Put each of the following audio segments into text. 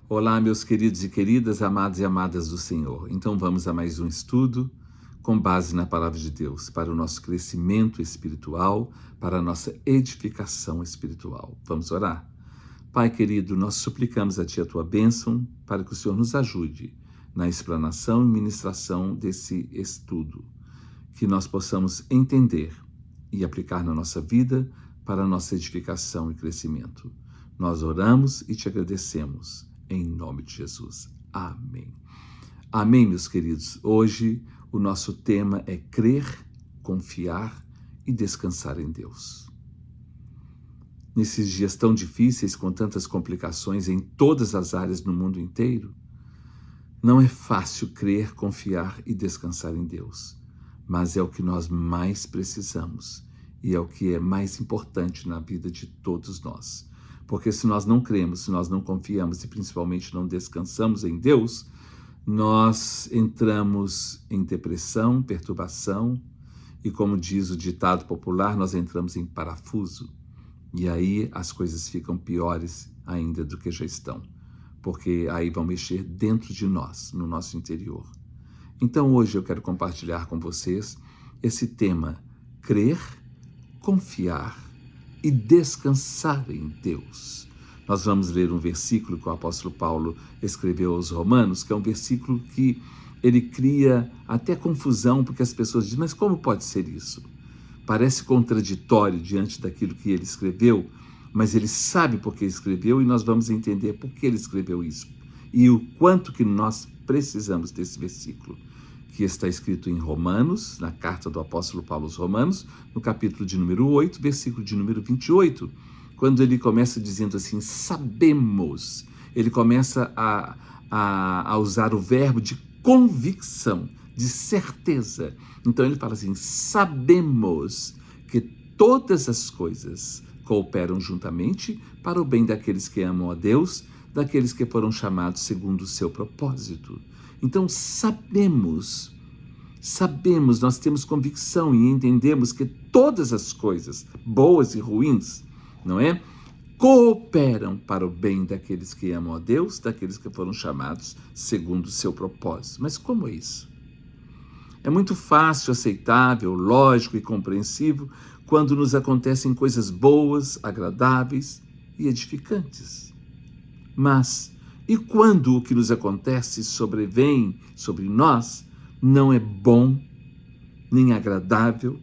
Olá, meus queridos e queridas, amados e amadas do Senhor. Então vamos a mais um estudo com base na Palavra de Deus, para o nosso crescimento espiritual, para a nossa edificação espiritual. Vamos orar? Pai querido, nós suplicamos a Ti a Tua bênção para que o Senhor nos ajude na explanação e ministração desse estudo, que nós possamos entender e aplicar na nossa vida para a nossa edificação e crescimento. Nós oramos e Te agradecemos. Em nome de Jesus. Amém. Amém, meus queridos. Hoje o nosso tema é crer, confiar e descansar em Deus. Nesses dias tão difíceis, com tantas complicações em todas as áreas no mundo inteiro, não é fácil crer, confiar e descansar em Deus, mas é o que nós mais precisamos e é o que é mais importante na vida de todos nós. Porque se nós não cremos, se nós não confiamos e principalmente não descansamos em Deus, nós entramos em depressão, perturbação e, como diz o ditado popular, nós entramos em parafuso. E aí as coisas ficam piores ainda do que já estão, porque aí vão mexer dentro de nós, no nosso interior. Então hoje eu quero compartilhar com vocês esse tema: crer, confiar e descansar em Deus. Nós vamos ler um versículo que o apóstolo Paulo escreveu aos Romanos, que é um versículo que ele cria até confusão, porque as pessoas dizem, mas como pode ser isso? Parece contraditório diante daquilo que ele escreveu, mas ele sabe por que escreveu e nós vamos entender por que ele escreveu isso e o quanto que nós precisamos desse versículo, que está escrito em Romanos, na carta do apóstolo Paulo aos Romanos, no capítulo de número 8, versículo de número 28, quando ele começa dizendo assim, sabemos. Ele começa a usar o verbo de convicção, de certeza. Então ele fala assim, sabemos que todas as coisas cooperam juntamente para o bem daqueles que amam a Deus, daqueles que foram chamados segundo o seu propósito. Então sabemos, nós temos convicção e entendemos que todas as coisas, boas e ruins, não é? Cooperam para o bem daqueles que amam a Deus, daqueles que foram chamados segundo o seu propósito. Mas como é isso? É muito fácil, aceitável, lógico e compreensivo quando nos acontecem coisas boas, agradáveis e edificantes. Mas, e quando o que nos acontece sobrevém sobre nós, não é bom, nem agradável,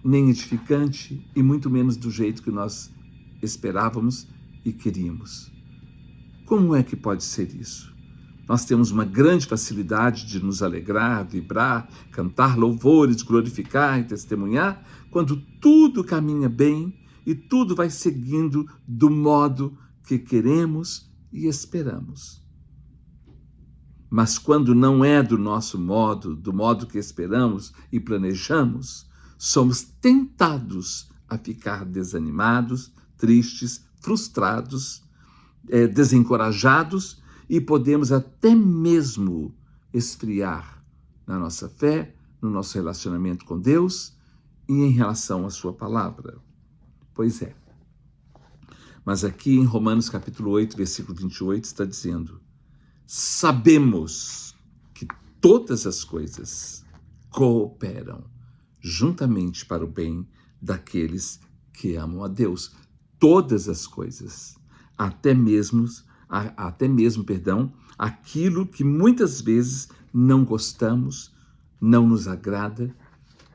nem edificante, e muito menos do jeito que nós esperávamos e queríamos? Como é que pode ser isso? Nós temos uma grande facilidade de nos alegrar, vibrar, cantar louvores, glorificar e testemunhar, quando tudo caminha bem e tudo vai seguindo do modo que queremos e esperamos. Mas quando não é do nosso modo, do modo que esperamos e planejamos, somos tentados a ficar desanimados, tristes, frustrados, desencorajados e podemos até mesmo esfriar na nossa fé, no nosso relacionamento com Deus e em relação à sua palavra. Pois é. Mas aqui em Romanos capítulo 8, versículo 28, está dizendo, sabemos que todas as coisas cooperam juntamente para o bem daqueles que amam a Deus. Todas as coisas, até mesmo, aquilo que muitas vezes não gostamos, não nos agrada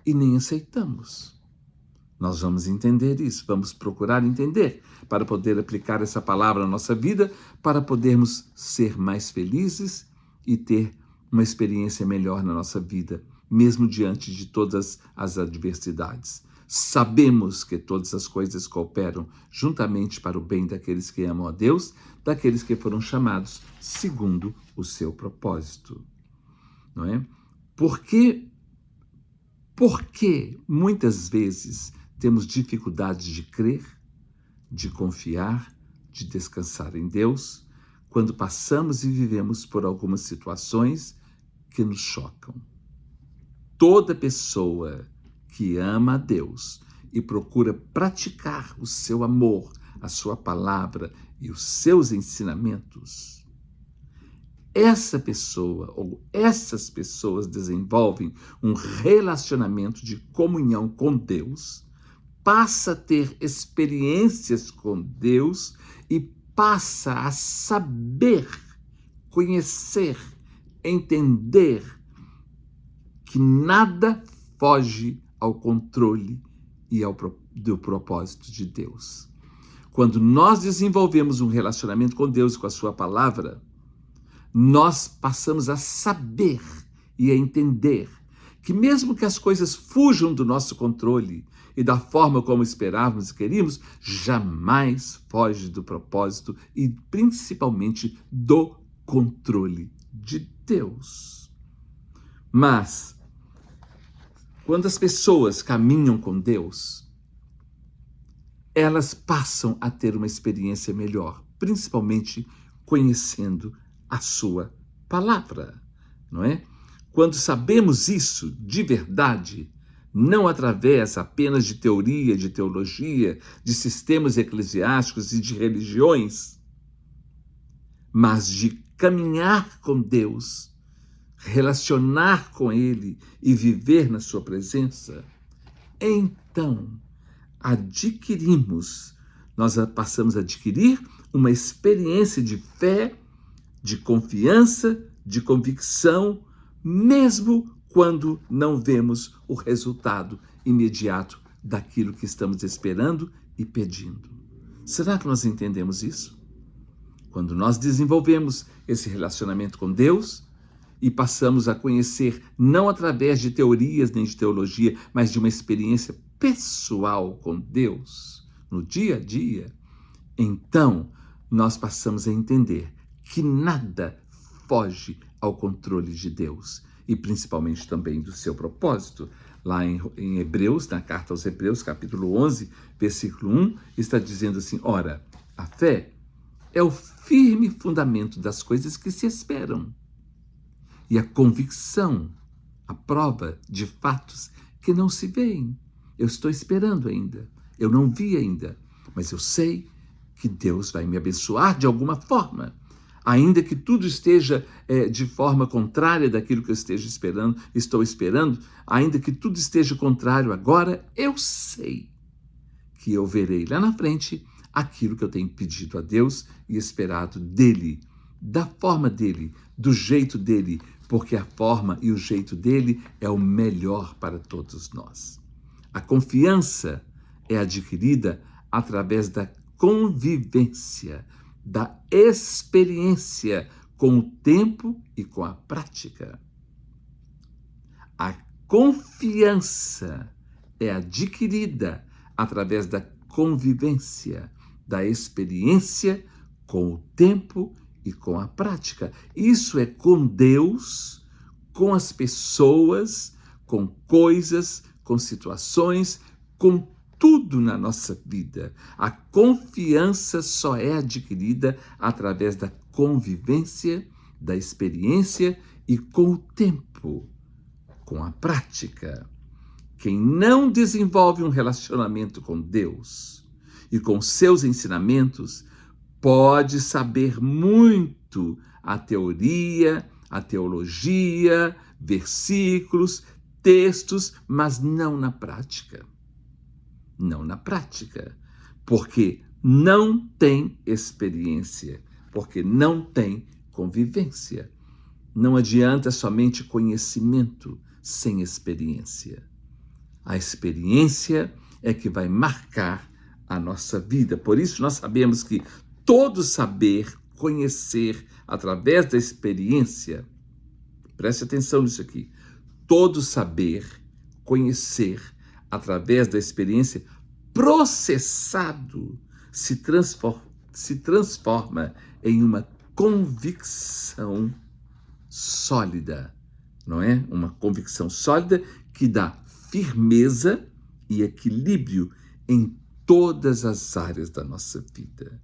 e nem aceitamos. Nós vamos entender isso, vamos procurar entender, para poder aplicar essa palavra na nossa vida, para podermos ser mais felizes e ter uma experiência melhor na nossa vida, mesmo diante de todas as adversidades. Sabemos que todas as coisas cooperam juntamente para o bem daqueles que amam a Deus, daqueles que foram chamados segundo o seu propósito. Não é? Porque muitas vezes temos dificuldades de crer, de confiar, de descansar em Deus, quando passamos e vivemos por algumas situações que nos chocam. Toda pessoa que ama a Deus e procura praticar o seu amor, a sua palavra e os seus ensinamentos, essa pessoa ou essas pessoas desenvolvem um relacionamento de comunhão com Deus, passa a ter experiências com Deus e passa a saber, conhecer, entender que nada foge ao controle e do propósito de Deus. Quando nós desenvolvemos um relacionamento com Deus, com a sua palavra, nós passamos a saber e a entender que mesmo que as coisas fujam do nosso controle e da forma como esperávamos e queríamos, jamais foge do propósito e principalmente do controle de Deus. Mas, quando as pessoas caminham com Deus, elas passam a ter uma experiência melhor, principalmente conhecendo a sua palavra, não é? Quando sabemos isso de verdade, não através apenas de teoria, de teologia, de sistemas eclesiásticos e de religiões, mas de caminhar com Deus, relacionar com Ele e viver na sua presença, então nós passamos a adquirir uma experiência de fé, de confiança, de convicção, mesmo quando não vemos o resultado imediato daquilo que estamos esperando e pedindo. Será que nós entendemos isso? Quando nós desenvolvemos esse relacionamento com Deus e passamos a conhecer, não através de teorias nem de teologia, mas de uma experiência pessoal com Deus, no dia a dia, então nós passamos a entender que nada foge ao controle de Deus e principalmente também do seu propósito. Lá em Hebreus, na carta aos Hebreus, capítulo 11, versículo 1, está dizendo assim: ora, a fé é o firme fundamento das coisas que se esperam e a convicção, a prova de fatos que não se veem. Eu estou esperando ainda, eu não vi ainda, mas eu sei que Deus vai me abençoar de alguma forma. Ainda que tudo esteja de forma contrária daquilo que eu estou esperando, ainda que tudo esteja contrário agora, eu sei que eu verei lá na frente aquilo que eu tenho pedido a Deus e esperado dele, da forma dele, do jeito dele, porque a forma e o jeito dele é o melhor para todos nós. A confiança é adquirida através da convivência, da experiência com o tempo e com a prática. A confiança é adquirida através da convivência, da experiência com o tempo e com a prática. Isso é com Deus, com as pessoas, com coisas, com situações, com tudo na nossa vida. A confiança só é adquirida através da convivência, da experiência e com o tempo, com a prática. Quem não desenvolve um relacionamento com Deus e com seus ensinamentos pode saber muito a teoria, a teologia, versículos, textos, mas não na prática. Não na prática, porque não tem experiência, porque não tem convivência. Não adianta somente conhecimento sem experiência. A experiência é que vai marcar a nossa vida. Por isso nós sabemos que todo saber, conhecer através da experiência, preste atenção nisso aqui, todo saber, conhecer através da experiência, processado, se transforma em uma convicção sólida, não é? Uma convicção sólida que dá firmeza e equilíbrio em todas as áreas da nossa vida.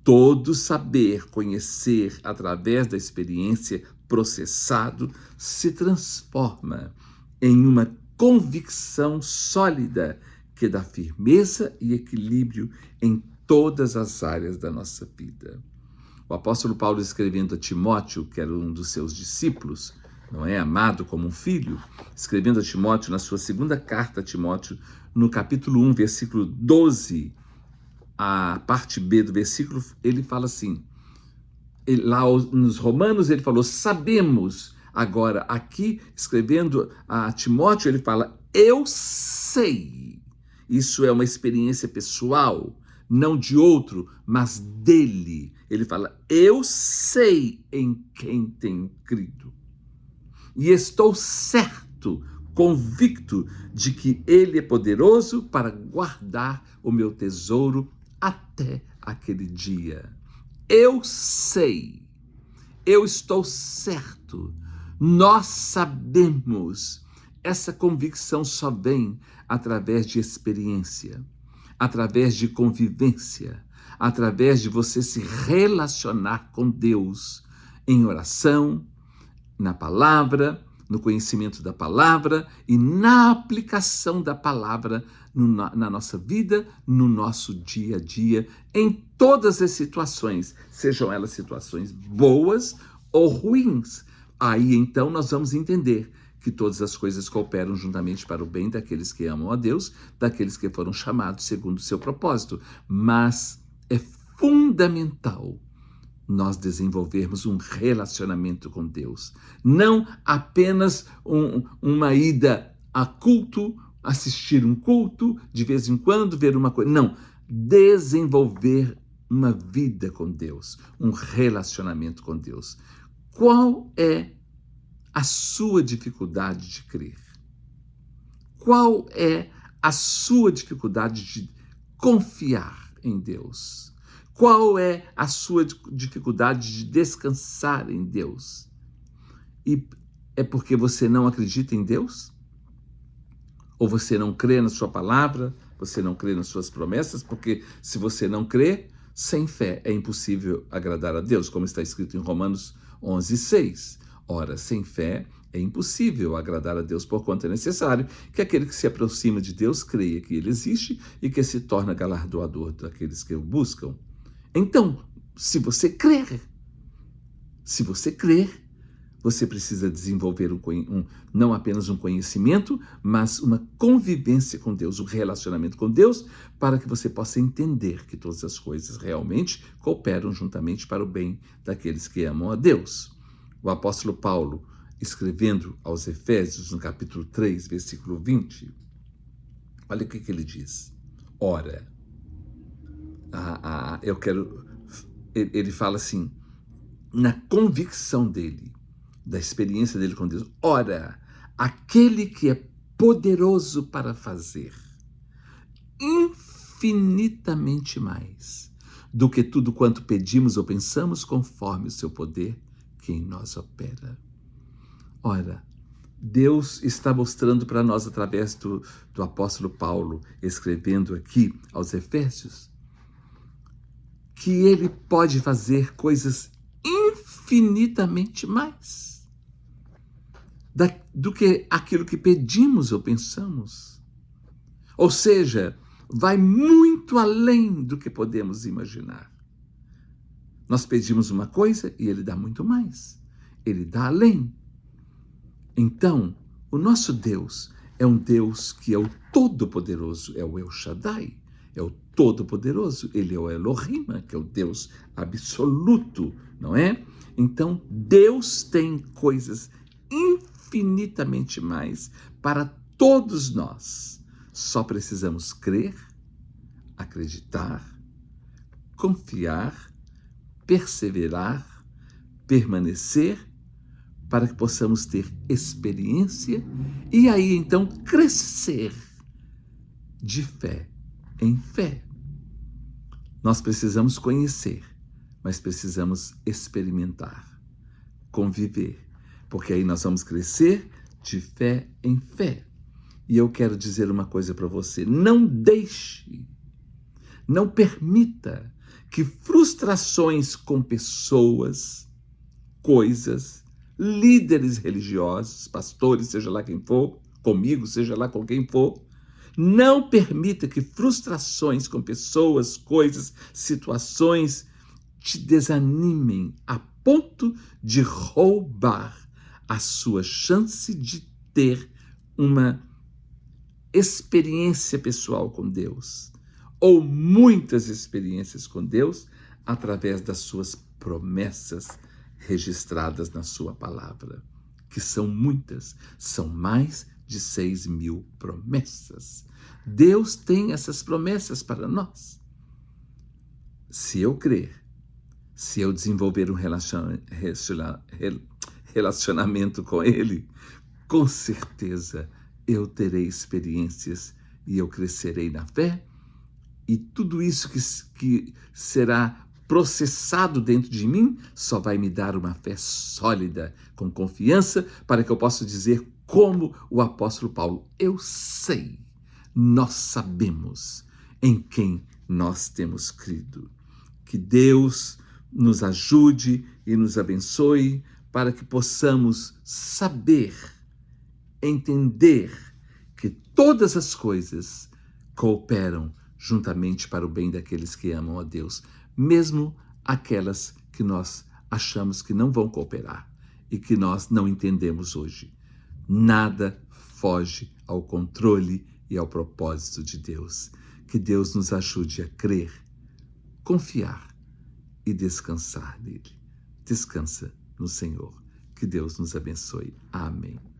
Todo saber, conhecer através da experiência, processado, se transforma em uma convicção sólida que dá firmeza e equilíbrio em todas as áreas da nossa vida. O apóstolo Paulo, escrevendo a Timóteo, que era um dos seus discípulos, não é, amado como um filho, escrevendo a Timóteo, na sua segunda carta a Timóteo, no capítulo 1, versículo 12, a parte B do versículo, ele fala assim, lá nos Romanos ele falou, sabemos. Agora, aqui, escrevendo a Timóteo, ele fala, eu sei. Isso é uma experiência pessoal, não de outro, mas dele. Ele fala, eu sei em quem tenho crido. E estou certo, convicto de que ele é poderoso para guardar o meu tesouro até aquele dia. Eu sei, eu estou certo, nós sabemos. Essa convicção só vem através de experiência, através de convivência, através de você se relacionar com Deus em oração, na palavra, no conhecimento da palavra e na aplicação da palavra na nossa vida, no nosso dia a dia, em todas as situações, sejam elas situações boas ou ruins. Aí então nós vamos entender que todas as coisas cooperam juntamente para o bem daqueles que amam a Deus, daqueles que foram chamados segundo o seu propósito. Mas é fundamental nós desenvolvermos um relacionamento com Deus. Não apenas uma ida a culto, assistir um culto, de vez em quando ver uma coisa. Não, desenvolver uma vida com Deus, um relacionamento com Deus. Qual é a sua dificuldade de crer? Qual é a sua dificuldade de confiar em Deus? Qual é a sua dificuldade de descansar em Deus? E é porque você não acredita em Deus? Ou você não crê na sua palavra? Você não crê nas suas promessas? Porque se você não crê, sem fé é impossível agradar a Deus, como está escrito em Romanos 11:6. Ora, sem fé é impossível agradar a Deus, porquanto é necessário que aquele que se aproxima de Deus creia que ele existe e que se torna galardoador daqueles que o buscam. Então, se você crer, você precisa desenvolver não apenas um conhecimento, mas uma convivência com Deus, um relacionamento com Deus, para que você possa entender que todas as coisas realmente cooperam juntamente para o bem daqueles que amam a Deus. O apóstolo Paulo, escrevendo aos Efésios, no capítulo 3, versículo 20, olha o que ele diz. Ora, ele fala assim, na convicção dele, da experiência dele com Deus, ora, aquele que é poderoso para fazer infinitamente mais do que tudo quanto pedimos ou pensamos, conforme o seu poder que em nós opera. Ora, Deus está mostrando para nós, através do apóstolo Paulo, escrevendo aqui aos Efésios, que ele pode fazer coisas infinitamente mais do que aquilo que pedimos ou pensamos. Ou seja, vai muito além do que podemos imaginar. Nós pedimos uma coisa e ele dá muito mais. Ele dá além. Então, o nosso Deus é um Deus que é o Todo-Poderoso, é o El Shaddai, é o Todo-Poderoso, ele é o Elohim, que é o Deus absoluto, não é? Então, Deus tem coisas infinitamente mais para todos nós. Só precisamos crer, acreditar, confiar, perseverar, permanecer, para que possamos ter experiência e aí então crescer de fé em fé. Nós precisamos conhecer, mas precisamos experimentar, conviver, porque aí nós vamos crescer de fé em fé. E eu quero dizer uma coisa para você, não permita que frustrações com pessoas, coisas, líderes religiosos, pastores, seja lá quem for, comigo, seja lá com quem for, Não permita que frustrações com pessoas, coisas, situações te desanimem a ponto de roubar a sua chance de ter uma experiência pessoal com Deus, ou muitas experiências com Deus, através das suas promessas registradas na sua palavra, que são muitas, são mais de 6.000 promessas. Deus tem essas promessas para nós. Se eu crer, se eu desenvolver um relacionamento com Ele, com certeza eu terei experiências e eu crescerei na fé, e tudo isso que será processado dentro de mim só vai me dar uma fé sólida, com confiança, para que eu possa dizer como o apóstolo Paulo: eu sei, nós sabemos em quem nós temos crido. Que Deus nos ajude e nos abençoe para que possamos saber, entender que todas as coisas cooperam juntamente para o bem daqueles que amam a Deus, mesmo aquelas que nós achamos que não vão cooperar e que nós não entendemos hoje. Nada foge ao controle e ao propósito de Deus. Que Deus nos ajude a crer, confiar e descansar nele. Descansa no Senhor. Que Deus nos abençoe. Amém.